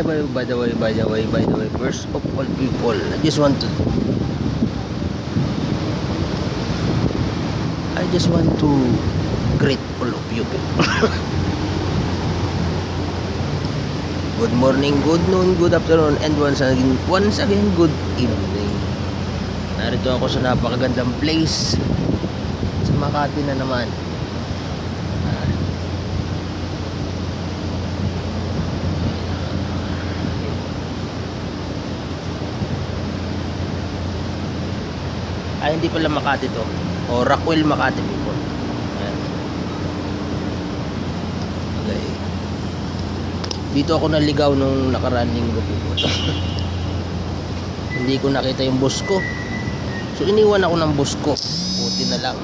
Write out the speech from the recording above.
by the way, first of all people, I just want to greet all of you people. Good morning, good noon, good afternoon, and once again, good evening. Narito ako sa napakagandang place sa Makati na naman. Hindi pala Makati to, o Rockwell, Makati people. Ayan. Okay. Dito ako naligaw nung nakaraan linggo people. Hindi ko nakita yung bus ko, so iniwan ako ng bus ko. Buti na lang.